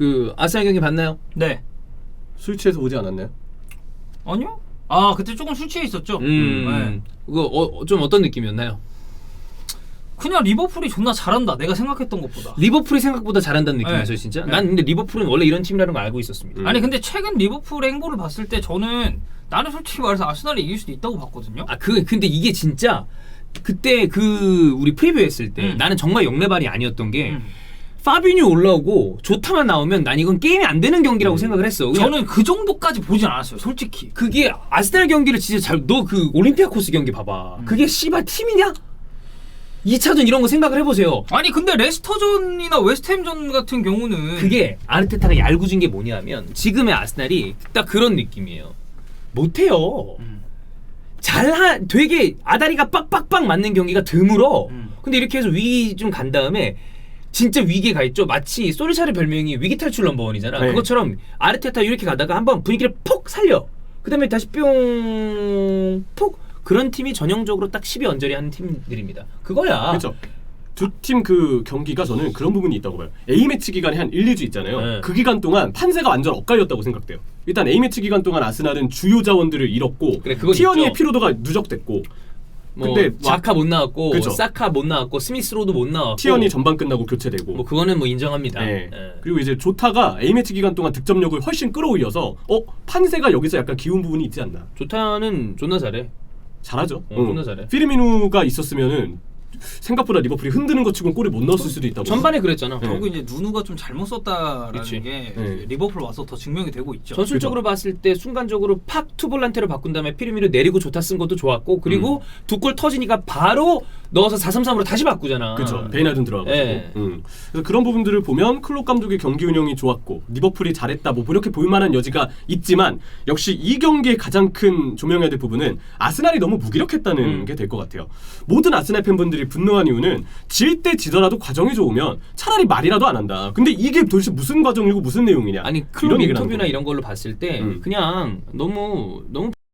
그 아스날 경기 봤나요? 네. 술 취해서 오지 않았나요? 아니요. 아 그때 조금 술 취해 있었죠. 네. 그거 좀 어떤 느낌이었나요? 그냥 리버풀이 존나 잘한다. 내가 생각했던 것보다. 리버풀이 생각보다 잘한다는 느낌이었어요, 네. 진짜? 네. 난 근데 리버풀은 원래 이런 팀이라는 걸 알고 있었습니다. 아니 근데 최근 리버풀의 행보를 봤을 때 나는 솔직히 말해서 아스날이 이길 수도 있다고 봤거든요. 근데 이게 진짜 그때 우리 프리뷰 했을 때 나는 정말 영레발이 아니었던 게 파비뉴 올라오고 조타만 나오면 난 이건 게임이 안 되는 경기라고 생각을 했어. 저는 그 정도까지 보진 않았어요, 솔직히. 그게 아스날 경기를 진짜 너 그 올림피아코스 경기 봐봐. 그게 씨발 팀이냐? 2차전 이런 거 생각을 해보세요. 아니 근데 레스터전이나 웨스트햄전 같은 경우는 그게 아르테타가 얄궂은 게 뭐냐면 지금의 아스날이 딱 그런 느낌이에요. 못해요. 되게 아다리가 빡빡빡 맞는 경기가 드물어. 근데 이렇게 해서 위기 좀 간 다음에 진짜 위기에 가 있죠. 마치 소리샤르 별명이 위기 탈출 넘버원이잖아. 네. 그것처럼 아르테타 이렇게 가다가 한번 분위기를 폭 살려. 그 다음에 다시 뿅 폭. 그런 팀이 전형적으로 딱 10위 언저리 하는 팀들입니다. 그거야. 그렇죠. 두 팀 그 경기가 저는 그런 부분이 있다고 봐요. A매치 기간이 한 1, 2주 있잖아요. 네. 그 기간 동안 판세가 완전 엇갈렸다고 생각돼요. 일단 A매치 기간 동안 아스날은 주요 자원들을 잃었고 그래, 그건 티어니의 있죠. 피로도가 누적됐고 근데 자카 못 나왔고 그쵸. 사카 못 나왔고 스미스로도 못 나왔고 티어니 전반 끝나고 교체되고 뭐 그거는 뭐 인정합니다. 네. 네. 그리고 이제 조타가 A매치 기간 동안 득점력을 훨씬 끌어올려서 판세가 여기서 약간 기운 부분이 있지 않나. 조타는 존나 잘해. 잘하죠. 존나 잘해. 피르미누가 있었으면은 생각보다 리버풀이 흔드는 것 치고는 골을 못 넣었을 수도 있다고. 전반에 그랬잖아. 네. 결국 이제 누누가 좀 잘못 썼다라는 그치. 게 네. 리버풀 와서 더 증명이 되고 있죠. 전술적으로 봤을 때 순간적으로 팍 투볼란테로 바꾼 다음에 피르미누 내리고 조타 쓴 것도 좋았고 그리고 두 골 터지니까 바로 넣어서 4-3-3으로 다시 바꾸잖아. 그렇죠. 베이나든 들어가가지고. 네. 그래서 그런 부분들을 보면 클롭 감독의 경기 운영이 좋았고 리버풀이 잘했다 뭐 이렇게 볼 만한 여지가 있지만 역시 이 경기의 가장 큰 조명해야 될 부분은 아스날이 너무 무기력했다는 게 될 것 같아요. 모든 아스날 팬분들이 분노한 이유는 질 때 지더라도 과정이 좋으면 차라리 말이라도 안 한다. 근데 이게 도대체 무슨 과정이고 무슨 내용이냐. 아니 클럽 얘기를 하는 인터뷰나 거예요. 이런 걸로 봤을 때 그냥 너무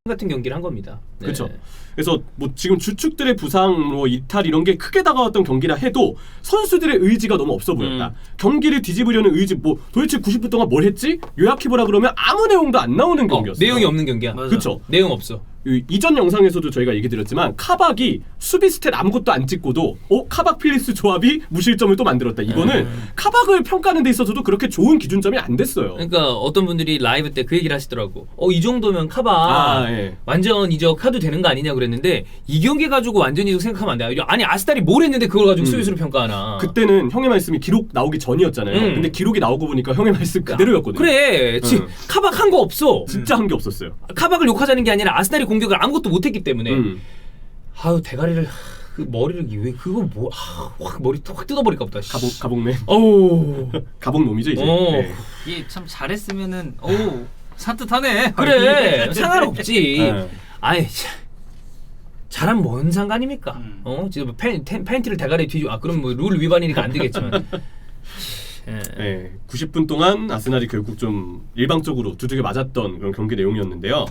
같은 경기를 한 겁니다. 네. 그렇죠. 그래서 뭐 지금 주축들의 부상, 뭐 이탈 이런 게 크게 다가왔던 경기라 해도 선수들의 의지가 너무 없어 보였다. 경기를 뒤집으려는 의지, 뭐 도대체 90분 동안 뭘 했지? 요약해보라 그러면 아무 내용도 안 나오는 경기였어요. 내용이 없는 경기야. 그렇죠. 내용 없어. 이전 영상에서도 저희가 얘기 드렸지만 카박이 수비 스탯 아무것도 안 찍고도 카박 필립스 조합이 무실점을 또 만들었다. 이거는 카박을 평가하는 데 있어서도 그렇게 좋은 기준점이 안 됐어요. 그러니까 어떤 분들이 라이브 때 그 얘기를 하시더라고. 이 정도면 카바 예. 완전 이적해도 되는 거 아니냐 그랬는데 이 경기 가지고 완전 이적 생각하면 안 돼. 아니 아스날이 뭘 했는데 그걸 가지고 수비수로 평가하나. 그때는 형의 말씀이 기록 나오기 전이었잖아요. 근데 기록이 나오고 보니까 형의 말씀 그대로였거든요. 그래. 카박 한 거 없어. 진짜 한 게 없었어요. 카박을 욕하자는 게 아니라 아스날이 공격을 아무것도 못했기 때문에 아유 대가리를 머리를 왜 그거 확 머리 확 뜯어버릴까 보다. 가복맨. 어우 가복놈이죠 이제. 네. 이게 참 잘했으면은 산뜻하네. 그래 상관없지. 네. 아이 잘하면 뭔 상관입니까? 지금 팬티를 대가리에 뒤집어 그럼 뭐 룰 위반이니까 안 되겠지만. 네, 90분 동안 아스날이 결국 좀 일방적으로 두들겨 맞았던 그런 경기 내용이었는데요.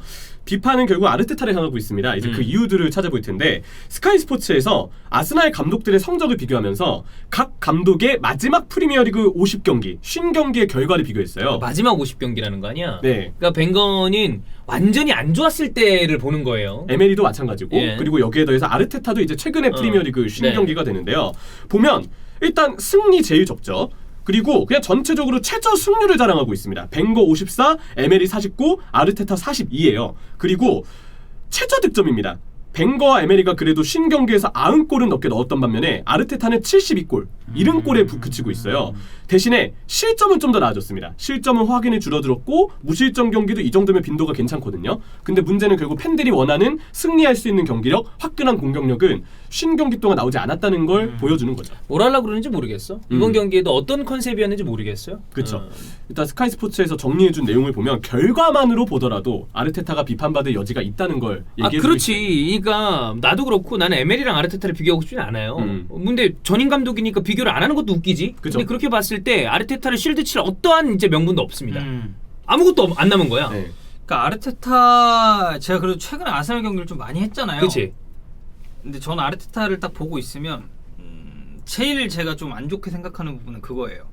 비판은 결국 아르테타를 향하고 있습니다. 이제 그 이유들을 찾아볼 텐데 스카이 스포츠에서 아스날 감독들의 성적을 비교하면서 각 감독의 마지막 프리미어리그 50경기, 50경기의 결과를 비교했어요. 마지막 50경기라는 거 아니야? 네. 그러니까 벵거는 완전히 안 좋았을 때를 보는 거예요. 에메리도 마찬가지고 예. 그리고 여기에 더해서 아르테타도 이제 최근에 프리미어리그 50경기가 네. 되는데요. 보면 일단 승리 제일 적죠. 그리고 그냥 전체적으로 최저 승률을 자랑하고 있습니다. 벵거 54, 에메리 49, 아르테타 42예요. 그리고 최저 득점입니다. 벵거와 에메리가 그래도 50경기에서 90골은 넘게 넣었던 반면에 아르테타는 72골, 70골에 그치고 있어요. 대신에 실점은 좀 더 나아졌습니다. 실점은 확연히 줄어들었고 무실점 경기도 이 정도면 빈도가 괜찮거든요. 근데 문제는 결국 팬들이 원하는 승리할 수 있는 경기력, 화끈한 공격력은 50경기 동안 나오지 않았다는 걸 보여주는 거죠. 뭘 하려고 그러는지 모르겠어. 이번 경기에도 어떤 컨셉이었는지 모르겠어요. 그렇죠. 일단 스카이 스포츠에서 정리해준 내용을 보면 결과만으로 보더라도 아르테타가 비판받을 여지가 있다는 걸 얘기해주고 그렇지. 그러니까 나도 그렇고 나는 에메리랑 아르테타를 비교하고 싶지는 않아요. 근데 전임 감독이니까 비교를 안 하는 것도 웃기지. 그쵸. 근데 그렇게 봤을 때 아르테타를 실드 칠 어떠한 이제 명분도 없습니다. 아무것도 안 남은 거야. 네. 그러니까 아르테타 제가 그래도 최근에 아스날 경기를 좀 많이 했잖아요. 그렇지. 근데 저는 아르테타를 딱 보고 있으면 제일 제가 좀 안 좋게 생각하는 부분은 그거예요.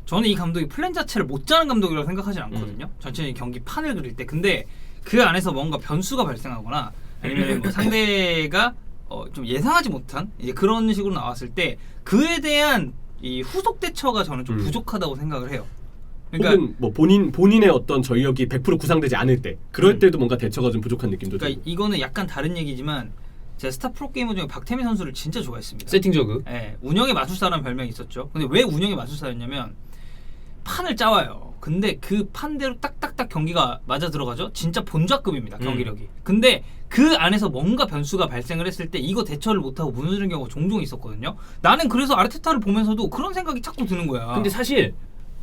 저는 이 감독이 플랜 자체를 못 짜는 감독이라고 생각하진 않거든요. 전체적인 경기 판을 그릴 때. 근데 그 안에서 뭔가 변수가 발생하거나 아니면 뭐 상대가 좀 예상하지 못한 이제 그런 식으로 나왔을 때 그에 대한 이 후속 대처가 저는 좀 부족하다고 생각을 해요. 그러니까 혹은 뭐 본인의 어떤 전력이 100% 구상되지 않을 때 그럴 때도 뭔가 대처가 좀 부족한 느낌도 그러니까 들고. 이거는 약간 다른 얘기지만 제가 스타 프로게이머 중에 박태민 선수를 진짜 좋아했습니다. 세팅 저그. 예, 운영의 마술사라는 별명이 있었죠. 근데 왜 운영의 마술사였냐면 판을 짜와요. 근데 그 판대로 딱딱딱 경기가 맞아 들어가죠. 진짜 본좌급입니다. 경기력이. 근데 그 안에서 뭔가 변수가 발생을 했을 때 이거 대처를 못하고 무너지는 경우가 종종 있었거든요. 나는 그래서 아르테타를 보면서도 그런 생각이 자꾸 드는 거야. 근데 사실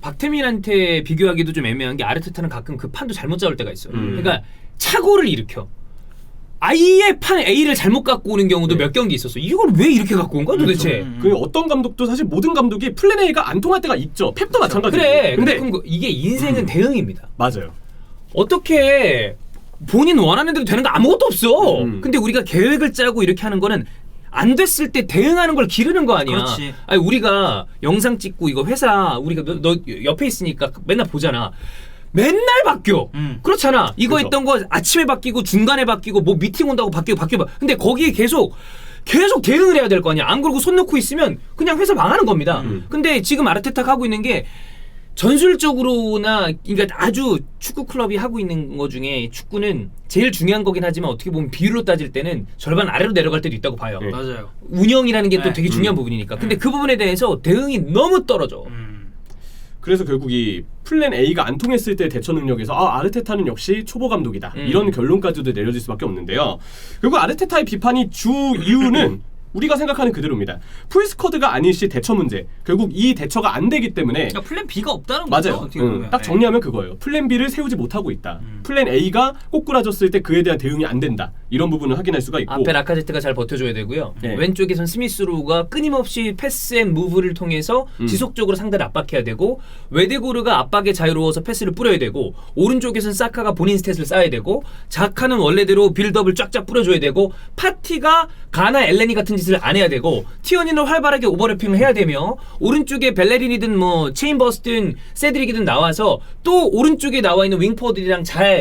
박태민한테 비교하기도 좀 애매한 게 아르테타는 가끔 그 판도 잘못 잡을 때가 있어요. 그러니까 착오를 일으켜. 아예 판 A를 잘못 갖고 오는 경우도 몇 경기 있었어. 이걸 왜 이렇게 갖고 온 거야 도대체? 그 어떤 감독도 사실 모든 감독이 플랜 A가 안 통할 때가 있죠. 펩도 마찬가지예요. 그래. 근데 근데 이게 인생은 대응입니다. 맞아요. 어떻게 본인 원하는 대로 되는 거 아무것도 없어. 음. 근데 우리가 계획을 짜고 이렇게 하는 거는 안 됐을 때 대응하는 걸 기르는 거 아니야. 그렇지. 아니 우리가 영상 찍고 이거 회사 우리가 너 옆에 있으니까 맨날 보잖아. 맨날 바뀌어. 그렇잖아. 이거 그렇죠. 했던 거 아침에 바뀌고 중간에 바뀌고 뭐 미팅 온다고 바뀌고. 근데 거기에 계속 대응을 해야 될 거 아니야. 안 그러고 손 놓고 있으면 그냥 회사 망하는 겁니다. 근데 지금 아르테타가 하고 있는 게 전술적으로나 그러니까 아주 축구 클럽이 하고 있는 거 중에 축구는 제일 중요한 거긴 하지만 어떻게 보면 비율로 따질 때는 절반 아래로 내려갈 때도 있다고 봐요. 네. 맞아요. 운영이라는 게 또 네. 되게 중요한 부분이니까. 근데 그 부분에 대해서 대응이 너무 떨어져. 그래서 결국 이 플랜 A가 안 통했을 때 대처 능력에서 아르테타는 역시 초보 감독이다. 이런 결론까지도 내려질 수밖에 없는데요. 결국 아르테타의 비판이 주 이유는 우리가 생각하는 그대로입니다. 풀스쿼드가 아닐 시 대처 문제. 결국 이 대처가 안 되기 때문에 그러니까 플랜 B가 없다는 거죠. 맞아요. 어떻게 보면. 딱 정리하면 그거예요. 플랜 B를 세우지 못하고 있다. 플랜 A가 꼬꾸라졌을 때 그에 대한 대응이 안 된다. 이런 부분을 확인할 수가 있고. 앞에 라카제트가 잘 버텨줘야 되고요. 네. 왼쪽에선 스미스로우가 끊임없이 패스 앤 무브를 통해서 지속적으로 상대를 압박해야 되고 웨데고르가 압박에 자유로워서 패스를 뿌려야 되고 오른쪽에선 사카가 본인 스탯을 쌓아야 되고 자카는 원래대로 빌드업을 쫙쫙 뿌려줘야 되고 파티가 가나 엘레니 같은 짓을 안 해야 되고 티어니는 활발하게 오버래핑을 해야 되며 오른쪽에 벨레린이든 뭐 체인버스든 세드릭이든 나와서 또 오른쪽에 나와 있는 윙포들이랑 잘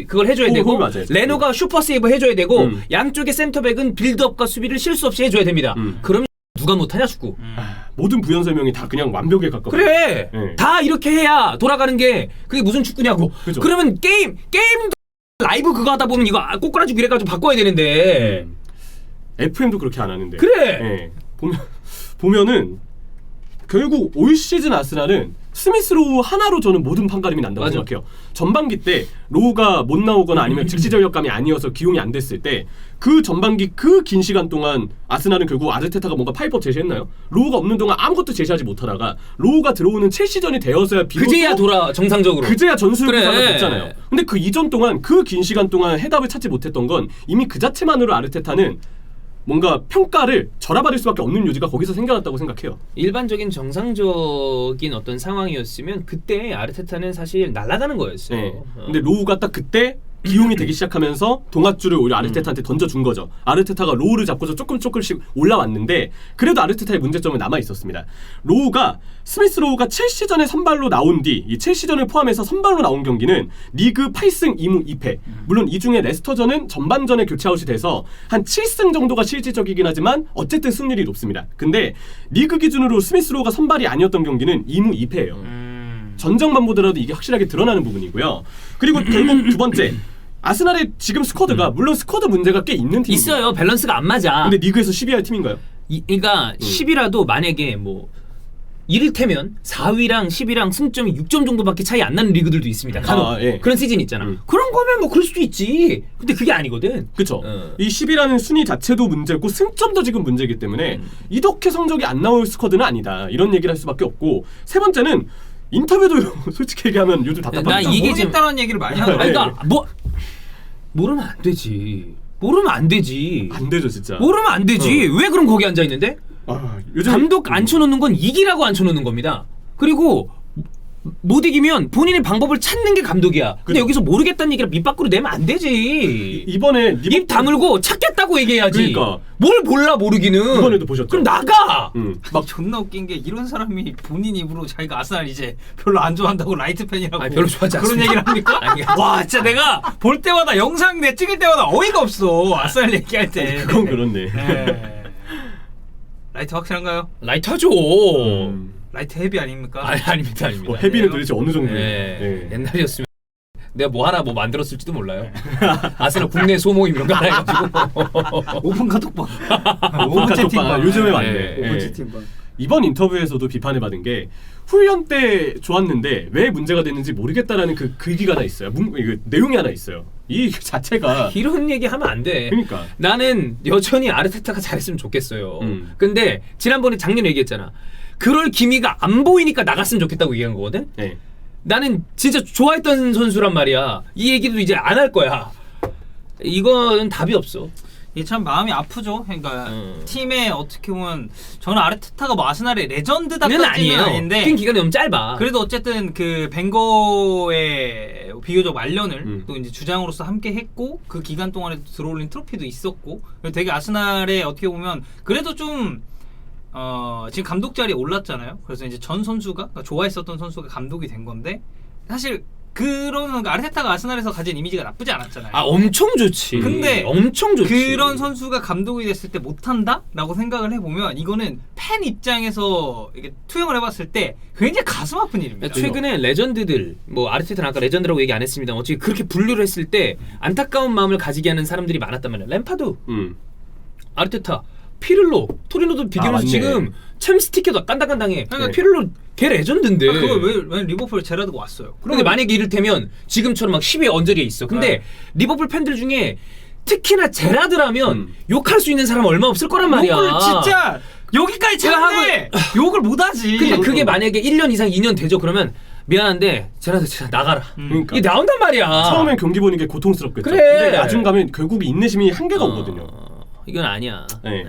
그걸 해줘야 되고 맞아요. 레노가 슈퍼 세이브 해줘야 되고 양쪽의 센터백은 빌드업과 수비를 실수 없이 해줘야 됩니다. 그러면 누가 못하냐 축구. 모든 부연 설명이 다 그냥 완벽에 가까워. 그래. 네. 다 이렇게 해야 돌아가는 게 그게 무슨 축구냐고. 그죠. 그러면 게임도 라이브 그거 하다 보면 이거 꼬꾸라지고 이래가지고 바꿔야 되는데. FM도 그렇게 안 하는데. 그래. 예. 보면은 결국 올 시즌 아스날은 스미스로우 하나로 저는 모든 판가름이 난다고 맞아. 생각해요. 전반기 때 로우가 못 나오거나 아니면 즉시 전력감이 아니어서 기용이 안 됐을 때 그 전반기 그 긴 시간 동안 아스날은 결국 아르테타가 뭔가 파이법 제시했나요? 로우가 없는 동안 아무것도 제시하지 못하다가 로우가 들어오는 첼시전이 되어서야 비로소 그제야 돌아 정상적으로. 그제야 전술 그래. 구사가 됐잖아요. 근데 그 이전 동안 그 긴 시간 동안 해답을 찾지 못했던 건 이미 그 자체만으로 아르테타는 뭔가 평가를 절하받을 수밖에 없는 요지가 거기서 생겨났다고 생각해요. 일반적인 정상적인 어떤 상황이었으면 그때 아르테타는 사실 날아가는 거였어. 네. 근데 로우가 딱 그때 기용이 되기 시작하면서 동아줄을 오히려 아르테타한테 던져준 거죠. 아르테타가 로우를 잡고서 조금씩 올라왔는데 그래도 아르테타의 문제점은 남아 있었습니다. 로우가 스미스로우가 첼시전에 선발로 나온 뒤 이 첼시전을 포함해서 선발로 나온 경기는 리그 8승 2무 2패. 물론 이 중에 레스터전은 전반전에 교체 아웃이 돼서 한 7승 정도가 실질적이긴 하지만 어쨌든 승률이 높습니다. 근데 리그 기준으로 스미스로우가 선발이 아니었던 경기는 2무 2패예요. 전적만 보더라도 이게 확실하게 드러나는 부분이고요. 그리고 결국 두 번째 아스날의 지금 스쿼드가 물론 스쿼드 문제가 꽤 있는 팀입니다. 있어요. 밸런스가 안 맞아. 근데 리그에서 12할 팀인가요? 그러니까 10이라도 만약에 뭐 이를테면 4위랑 10위랑 승점이 6점 정도밖에 차이 안 나는 리그들도 있습니다. 간혹 예. 그런 시즌 있잖아. 그런 거면 뭐 그럴 수도 있지. 근데 그게 아니거든. 그렇죠. 이 10이라는 순위 자체도 문제고 승점도 지금 문제이기 때문에 이렇게 성적이 안 나올 스쿼드는 아니다. 이런 얘기를 할 수밖에 없고 세 번째는 인터뷰도 솔직히 얘기하면 요즘 답답합니다. 나 이게 지금- 모르겠다는 얘기를 많이 하더라고요. 아니, 그러니까 모르면 안 되지. 모르면 안 되지. 안 되죠 진짜. 모르면 안 되지. 왜 그럼 거기 앉아 있는데? 요즘 감독 앉혀놓는 건 이기라고 앉혀놓는 겁니다. 그리고 못 이기면 본인의 방법을 찾는 게 감독이야. 근데 그죠. 여기서 모르겠다는 얘기를 밑 밖으로 내면 안 되지. 이번에 입 다물고 찾겠다고 얘기해야지. 그러니까. 뭘 몰라 모르기는. 이번에도 보셨죠? 그럼 나가. 막 존나 웃긴 게 이런 사람이 본인 입으로 자기가 아스날 이제 별로 안 좋아한다고 라이트 팬이라고 아니, 별로 좋아하지 그런 않습니다. 얘기를 합니까? 아니, 와 진짜 내가 볼 때마다 영상 내 찍을 때마다 어이가 없어 아스날 얘기할 때. 그건 그렇네. 네. 라이트 확실한가요? 라이터죠. 라이트 헤비 아닙니까? 아닙니다. 헤비는 도대체 어느 정도예요? 네. 옛날이었으면 내가 뭐 하나 만들었을지도 몰라요. 아스날 국내 소모임 이런 거 하나 해가지고. 오픈 카톡방. 오픈 카톡방 요즘에 많네. 네. 오픈 네. 채팅방. 이번 인터뷰에서도 비판을 받은 게 훈련 때 좋았는데 왜 문제가 됐는지 모르겠다라는 그 글귀가 하나 있어요. 그 내용이 하나 있어요. 이 자체가 이런 얘기 하면 안 돼. 그러니까 나는 여전히 아르테타가 잘했으면 좋겠어요. 음. 근데 지난번에 작년에 얘기했잖아. 그럴 기미가 안 보이니까 나갔으면 좋겠다고 얘기한 거거든. 네. 나는 진짜 좋아했던 선수란 말이야. 이 얘기도 이제 안 할 거야. 이건 답이 없어. 이게 참 마음이 아프죠. 그러니까 음. 팀에 어떻게 보면 저는 아르테타가 뭐 아스날의 그건 레전드다까지는 아니에요. 아닌데 뛴 기간이 너무 짧아. 그래도 어쨌든 그 벵거의 비교적 말년을 또 이제 주장으로서 함께 했고 그 기간 동안에 들어올린 트로피도 있었고 되게 아스날에 어떻게 보면 그래도 좀 지금 감독 자리에 올랐잖아요. 그래서 이제 전 선수가 그러니까 좋아했었던 선수가 감독이 된 건데 사실 그런 아르테타가 아스날에서 가진 이미지가 나쁘지 않았잖아요. 아 엄청 좋지. 근데 엄청 좋지. 그런 선수가 감독이 됐을 때 못한다라고 생각을 해보면 이거는 팬 입장에서 이게 투영을 해봤을 때 굉장히 가슴 아픈 일입니다. 최근에 레전드들 뭐 아르테타는 아까 레전드라고 얘기 안 했습니다. 어차피 그렇게 분류를 했을 때 안타까운 마음을 가지게 하는 사람들이 많았단 말이야. 램파드, 아르테타, 피를로, 토리노도 비교해서 맞네. 지금 챔스 티켓도 깐당깐당해. 그러니까 피를로 걔 레전드인데. 그걸 왜 리버풀 제라드가 왔어요? 근데 만약에 이를테면 지금처럼 막 10위 언저리에 있어. 근데 네. 리버풀 팬들 중에 특히나 제라드라면 욕할 수 있는 사람 얼마 없을 거란 말이야. 욕을 진짜 여기까지 차는데 욕을 못하지. 근데 그게 만약에 1년 이상 2년 되죠. 그러면 미안한데 제라드 진짜 나가라. 그러니까 이게 나온단 말이야. 처음엔 경기 보는 게 고통스럽겠죠. 그래. 근데 나중 가면 결국 인내심이 한계가 오거든요. 이건 아니야. 네.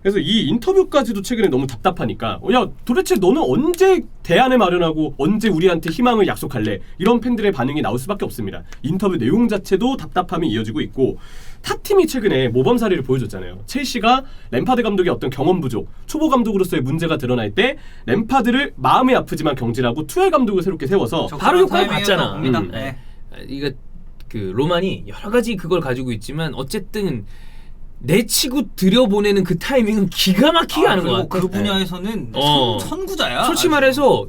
그래서 이 인터뷰까지도 최근에 너무 답답하니까 야 도대체 너는 언제 대안을 마련하고 언제 우리한테 희망을 약속할래? 이런 팬들의 반응이 나올 수밖에 없습니다. 인터뷰 내용 자체도 답답함이 이어지고 있고 타팀이 최근에 모범 사례를 보여줬잖아요. 첼시가 램파드 감독의 어떤 경험 부족, 초보 감독으로서의 문제가 드러날 때 램파드를 마음이 아프지만 경질하고 투엘 감독을 새롭게 세워서 바로 효과를 봤잖아. 옵니다. 네. 이거 그 로만이 여러 가지 그걸 가지고 있지만 어쨌든 내치고 들여보내는 그 타이밍은 기가 막히게 하는 것 그리고 같아. 그 분야에서는 선구자야. 솔직히 말해서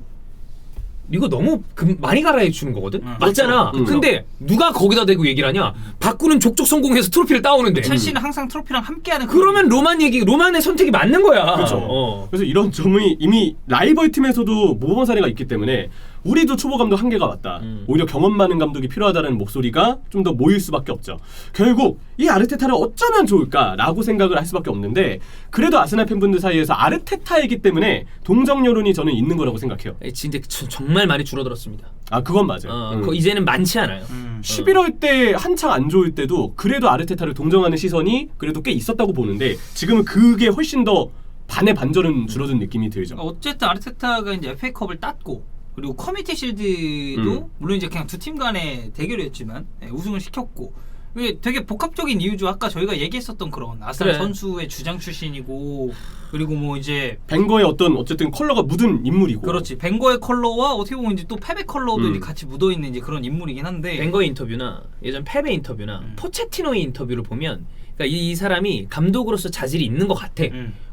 이거 너무 많이 갈아해 주는 거거든. 맞잖아. 근데 누가 거기다 대고 얘기를 하냐? 바꾸는 족족 성공해서 트로피를 따오는데. 첼시는 항상 트로피랑 함께하는. 그러면 로만의 선택이 맞는 거야. 그렇죠. 그래서 이런 점이 이미 라이벌 팀에서도 모범 사례가 있기 때문에 우리도 초보 감독 한계가 왔다. 오히려 경험 많은 감독이 필요하다는 목소리가 좀 더 모일 수밖에 없죠. 결국 이 아르테타를 어쩌면 좋을까라고 생각을 할 수밖에 없는데 그래도 아스날 팬분들 사이에서 아르테타이기 때문에 동정 여론이 저는 있는 거라고 생각해요. 진짜 정말 많이 줄어들었습니다. 아 그건 맞아요. 이제는 많지 않아요. 11월 때 한창 안 좋을 때도 그래도 아르테타를 동정하는 시선이 그래도 꽤 있었다고 보는데 지금은 그게 훨씬 더 반의 반절은 줄어든 느낌이 들죠. 어쨌든 아르테타가 이제 FA컵을 땄고 그리고 커뮤니티 실드도 물론 이제 그냥 두 팀 간의 대결이었지만 우승을 시켰고 이게 되게 복합적인 이유죠. 아까 저희가 얘기했었던 그런 아스날 그래. 선수의 주장 출신이고 그리고 뭐 이제 벵거의 어쨌든 컬러가 묻은 인물이고. 그렇지. 벵거의 컬러와 어떻게 보면 이제 또 페베 컬러도 이제 같이 묻어 있는 이제 그런 인물이긴 한데. 벵거의 인터뷰나 예전 페베 인터뷰나 포체티노의 인터뷰를 보면 그러니까 이 사람이 감독으로서 자질이 있는 것 같아.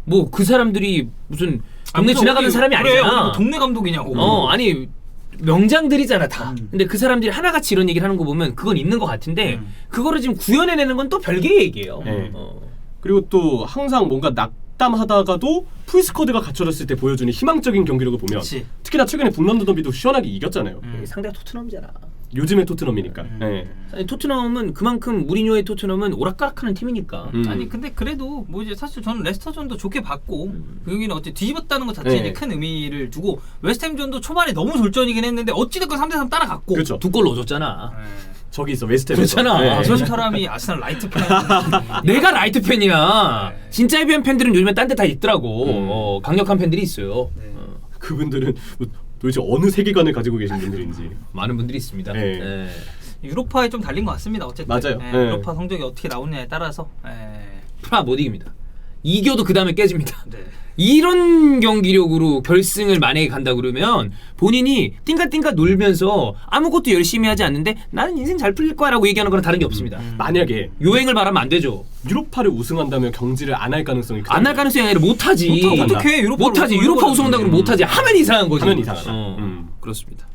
뭐 그 사람들이 무슨 동네 지나가는 사람이 아니잖아. 뭐 동네 감독이냐고. 아니 명장들이잖아 다. 근데 그 사람들이 하나같이 이런 얘기를 하는 거 보면 그건 있는 것 같은데 그거를 지금 구현해내는 건 또 별개의 얘기예요. 네. 그리고 또 항상 뭔가 낙담하다가도 풀스쿼드가 갖춰졌을 때 보여주는 희망적인 경기력을 보면 그치. 특히나 최근에 북런던 더비도 시원하게 이겼잖아요. 상대가 토트넘이잖아. 요즘의 토트넘이니까. 네. 아니, 토트넘은 그만큼 무리뉴의 토트넘은 오락가락하는 팀이니까. 아니 근데 그래도 뭐 이제 사실 저는 레스터전도 좋게 봤고 그 경기는 어째 뒤집었다는 것 자체에 네. 이제 큰 의미를 두고 웨스트햄전도 초반에 너무 졸전이긴 했는데 어찌됐건 3대3 따라갔고. 그렇죠. 두 골 넣어줬잖아. 저기 있어 웨스트햄에서. 그렇잖아. 저 사람이 아스날 라이트 팬. 내가 라이트 팬이야. 진짜 헤비한 팬들은 요즘에 딴 데 다 있더라고. 강력한 팬들이 있어요. 그분들은 도대체 어느 세계관을 가지고 계신 분들인지. 많은 분들이 있습니다. 네. 예. 유로파에 좀 달린 것 같습니다. 어쨌든 맞아요. 예, 네. 유로파 성적이 어떻게 나오느냐에 따라서 프라 못 이깁니다. 이겨도 그 다음에 깨집니다. 네. 이런 경기력으로 결승을 만약에 간다 그러면 본인이 띵까띵까 놀면서 아무것도 열심히 하지 않는데 나는 인생 잘 풀릴 거야 라고 얘기하는 거랑 다른 게 없습니다. 만약에 요행을 말하면 안 되죠. 유로파를 우승한다면 경지를 안 할 가능성이 안 할 가능성이 아니라 못하지. 못하고 간다. 어떻게 유로파 못하지. 유로파 우승한다 그러면 못하지. 하면 이상한 거지. 하면 이상하다. 그렇습니다.